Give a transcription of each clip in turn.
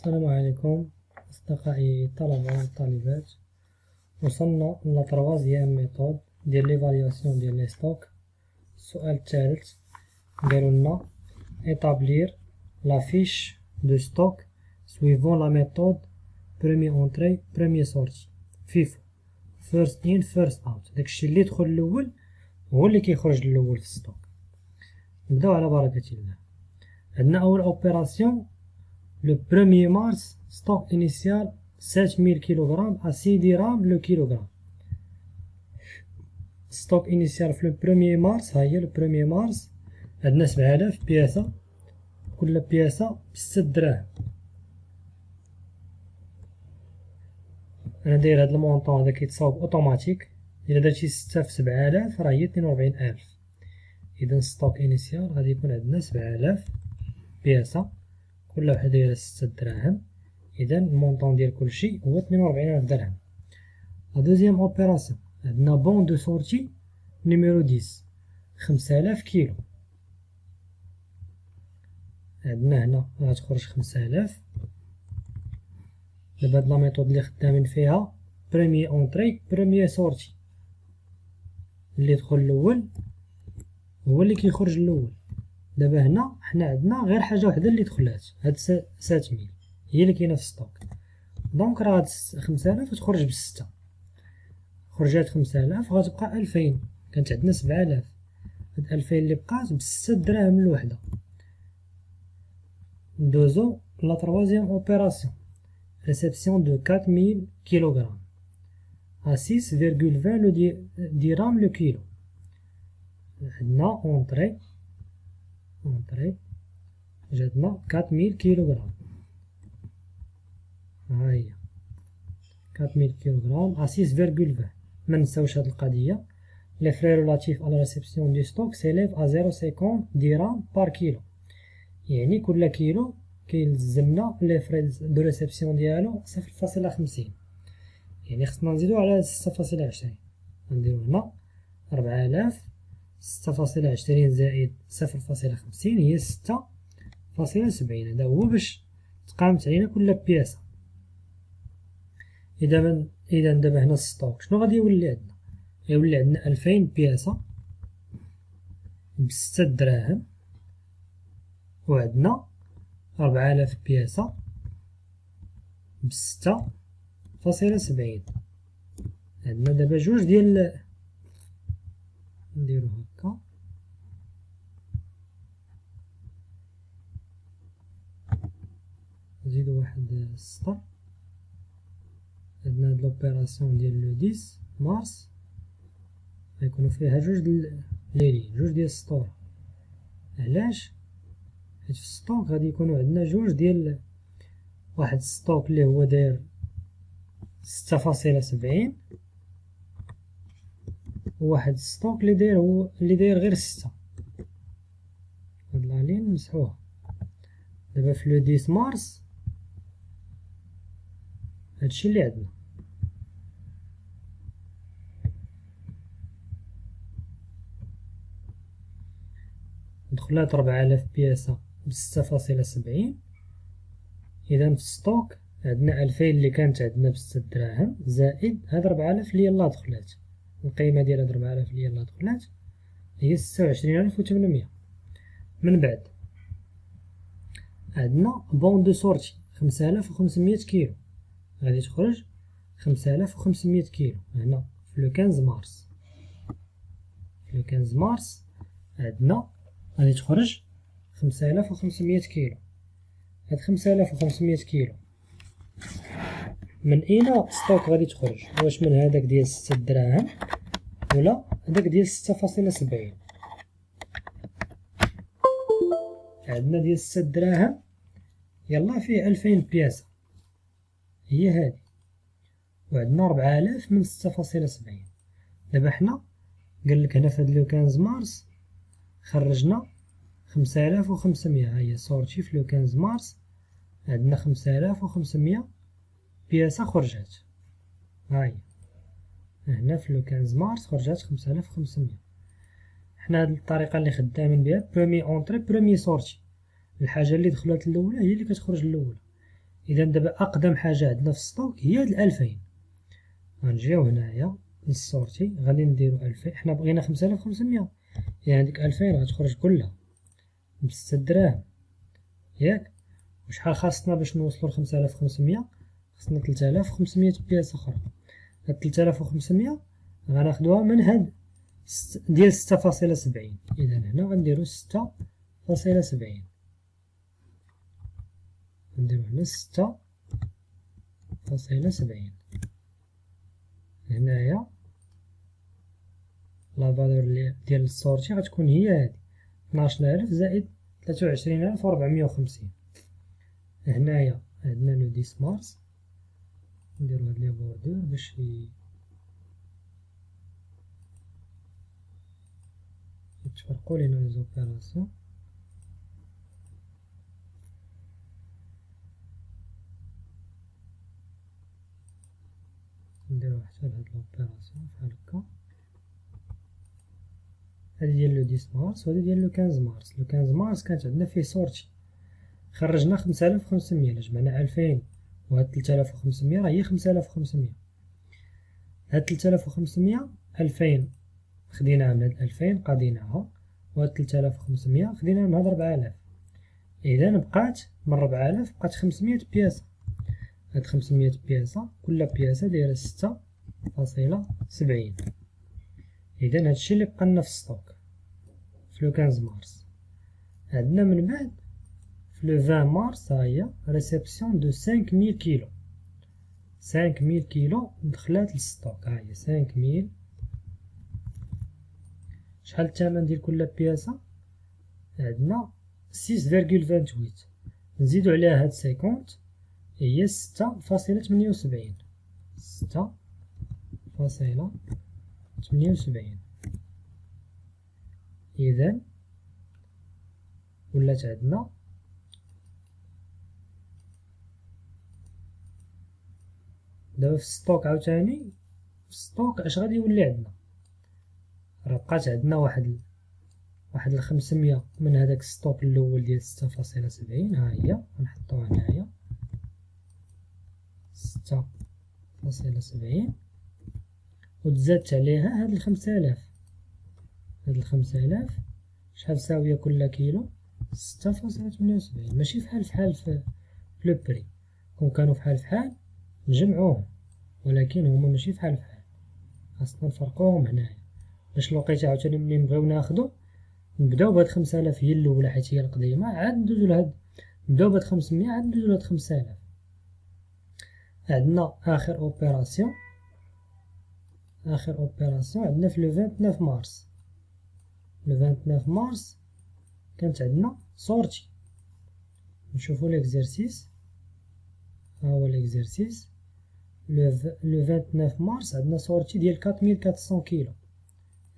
السلام عليكم أصدقائي الطلبة والطالبات. وصلنا إلى تروازيام ميثود ديال ليفالياسيون ديال لي ستوك. السؤال الثالث قالولنا établir la fiche de stock suivant la méthode premier entrée premier sorti FIFO first in first out. داكشي اللي يدخل الأول هو اللي كيخرج الأول في الستوك. نبداو على بركة الله. عندنا أول أوبيراسيون le 1er mars, stock initial 7000 kg à 6 dirhams le kilogramme. stock initial في le 1er mars ها هي le 1er mars عندنا 7000 بياسة، كل بياسة ب6 دراهم. أنا داير هاد المونطون هذا كيتصاوب أوتوماتيك، إلا درتي 6 في 7000 راه هي 42000. إذا ستوك إنيسيال غادي يكون عندنا 7000 بياسة، كل وحدة دايرة 6 دراهم. إذا المونطون ديال كلشي هو 42000 درهم. لا دوزيام أوبيراسيون عندنا بون دو سورتي نيميرو 10 5000 كيلو. عندنا هنا غتخرج 5000. دابا هاد لا ميثود اللي خدامين فيها بروميي اونطري بروميي سورتي، اللي يدخل الأول هو اللي كيخرج الأول. دابا هنا حنا عندنا غير حاجة وحدة اللي دخلات، هاد 7000 هي اللي كاينة في ستوك. دونك راه هاد 5000 تخرج ب6، خرجات 5000 غتبقى 2000. كانت عندنا 7000، هاد 2000 اللي بقات ب6 دراهم الوحدة. ندوزو لا تروازيام اوبيراسيون réception de 4000 kg à 6,20 dirhams le kilo. عندنا اونطري جاتنا 4000 كيلوغرام، ها هي 4000 كيلوغرام à 6,20. منساوش هاد القضية. les frais relatifs à la réception du stock s'élèvent à 0,50 dirhams par kilo. يعني كل كيلو كيلزمنا لي فري دو ريسبسيون ديالو 0.50، يعني خصنا نزيدو على 6.20. غنديرو هنا 4000 6.20 زائد 0.50 هي 6.70. هذا هو باش تقامت علينا كل بياسة. إذا دابا هنا الستوك شنو غادي يولي عندنا؟ يولي عندنا 2000 بياسة ب6 دراهم، وعندنا 4000 بياسة ب6.70. عندنا دابا جوج ديال، نديرو هكا نزيدو واحد السطر. عندنا هاد لوبيراسيون ديال لو 10 مارس غيكونو فيها جوج ديال ليلين، جوج ديال السطور. علاش؟ حيت في الستوك غادي يكونوا عندنا جوج ديال واحد الستوك اللي هو داير 6.70 وواحد الستوك اللي داير غير 6. هاد لالين نمسحوها. دابا في لو 10 مارس هادشي اللي عندنا. دخلات 4000 بياسة ب6.70. إذا في الستوك عندنا 2000 اللي كانت عندنا ب6 دراهم زائد هاد 4000 اللي يلاه دخلات. القيمة ديال هاد 4000 اللي يلاه دخلات هي 26800. من بعد عندنا بون دو سورتي 5500 كيلو، غادي تخرج 5500 كيلو هنا في لو 15 مارس. في لو 15 مارس عندنا غادي تخرج 5500 كيلو. هاد 5500 كيلو من اين ستوك غادي تخرج؟ واش من هذاك ديال 6 دراهم ولا هذاك ديال 6.70؟ عندنا ديال 6 دراهم يلا فيه 2000 بياسة هي هادي، وعندنا 4000 من 6.70. دابا حنا قالك هنا في هاد لو 15 مارس خرجنا 5500. ها هي سورتي في لو 15 مارس عندنا 5500 بياسة خرجات. ها هي هنا في لو 15 مارس خرجات 5500. حنا هاد الطريقة اللي خدامين بها برومي اونطري برومي سورتي، الحاجة اللي دخلت الأولى هي اللي كتخرج الأولى. إذا دابا أقدم حاجة عندنا في الستوك هي هاد 2000. غنجيو هنايا للسورتي غادي نديرو 2000. حنا بغينا 5500، يعني ديك 2000 غتخرج كلها ب6 دراهم ياك. وشحال خاصنا باش نوصلو ل5500؟ خاصنا 3500 بياس أخرى. هاد 3500 غناخدوها من هاد ديال 6.70. إذا هنا غنديرو 6.70، نديرو هنا 6.70. هنايا لا فالور ديال السورتي غتكون هي هادي 12000 زائد 23450. هنايا عندنا لو 10 مارس، نديرو هاد لي بوردور باش يتفرقوا لينا لي زوبيراسيون. نديرو حتى لهاد لوبيراسيون بحال هكا. هادي ديال لو 10 مارس وهادي ديال لو 15 مارس. لو 15 مارس كانت عندنا فيه سورتي، خرجنا 5500. إلا جمعنا 2000 وهاد 3500 راه هي 5500. هاد 3500 2000 خديناها من هاد 2000 قاضيناها، وهاد 3500 خديناها من هاد 4000. إذا بقات من 4000 بقات 500 بياسة. هاد 500 بياسة كل بياسة دايرة 6.70. إذا هادشي اللي بقالنا في الستوك في لو 15 مارس. عندنا من بعد في لو 20 مارس ها هي ريسيبسيون دو 5000 كيلو. 5000 كيلو دخلات للستوك. ها هي 5000. شحال الثمن ديال كل بياسة؟ عندنا 6.28. نزيدو عليها هاد 50 هي 6.78. 6.78. إذا ولات عندنا دابا في الستوك عاوتاني. في الستوك اش غادي يولي عندنا؟ راه بقات عندنا واحد 500 من هذاك الستوك الاول ديال 6.70. ها هي غنحطوها هنايا 6.70، وتزادت عليها هاد 5000. هاد 5000 شحال ساوية كل كيلو؟ 6.78. ماشي فحال في لو بري. كون كانوا فحال نجمعوهم، ولكن هما ماشي فحال خاصنا نفرقوهم هنايا باش الوقيته عاوتاني ملي نبغيو ناخدو نبداو بهاد 5000 هي الاولى حيت هي القديمه، عاد ندوزو لهاد نبداو بهاد 500 عاد ندوزو لهاد 5000. عندنا اخر اوبيراسيون عندنا في لو 29 مارس. لو 29 مارس كانت عندنا سورتي. نشوفو ليكزارسيس. ها هو ليكزارسيس. لو 29 مارس عندنا سورتي ديال 4400 كيلو.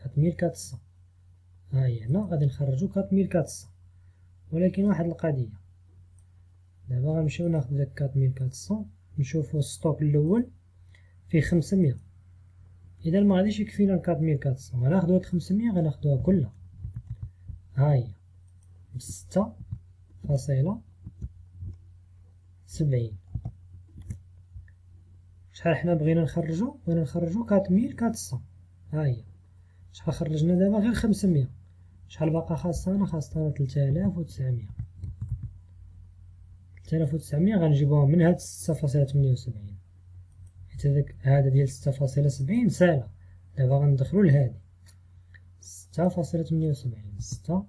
4400. ها هي هنا غادي نخرجو 4400. ولكن واحد القضيه، دابا غنمشيو ناخدو داك 4400 نشوفو الستوك الاول فيه 500. اذا ما غاديش يكفينا 4400، غناخدو هاد 500 غناخدوها كلها. ها هي 6.70. شحال حنا بغينا نخرجو؟ بغينا نخرجو 4400. ها هي شحال خرجنا دابا؟ غير 500. شحال باقا خاصنا؟ خاصنا 3900. 3900 غنجيبوها من هاد 6.78 حيت هذا ديال 6.70 سالا. دابا غندخلو لهادي 6.78. 6.78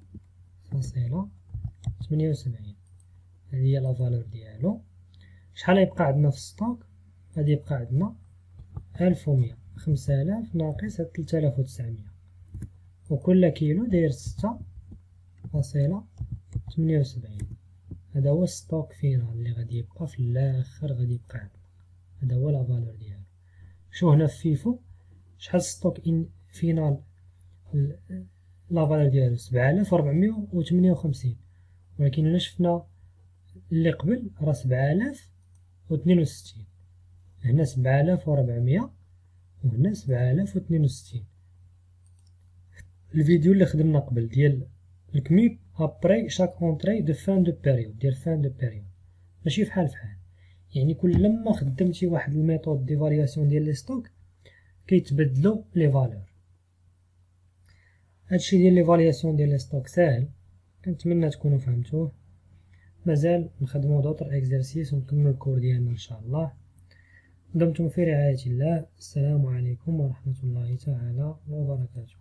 هذه هي لا فالور ديالو. شحال يبقى عندنا في الستوك؟ غادي يبقى عندنا 1100. 5000 ناقص 3900، وكل كيلو داير 6.78. هذا هو الستوك فينال اللي غادي يبقى في الاخر. غادي يبقى عندنا هذا هو لا فالور ديالو. شو هنا في فيفو شحال ستوك ان فينال؟ لا فالور ديالو 7458. ولكن الا شفنا اللي قبل راه 7062. هنا 7400 وهنا 7062. الفيديو اللي خدمنا قبل ديال الكميب ابري شاك اونطري دو فان دو بيريود ديال فان دو بيريود ماشي فحال يعني كل لما خدمتي واحد الميثود دي فارياسيون ديال لي ستوك كيتبدلوا لي فالور. هادشي ديال لي فالياسيون ديال لي ستوك ساهل، كنتمنى تكونوا فهمتوه. مازال نخدمو دوطر اكزرسيس ونكمل الكور ديالنا ان شاء الله. دمتم في رعاية الله. السلام عليكم ورحمة الله تعالى وبركاته.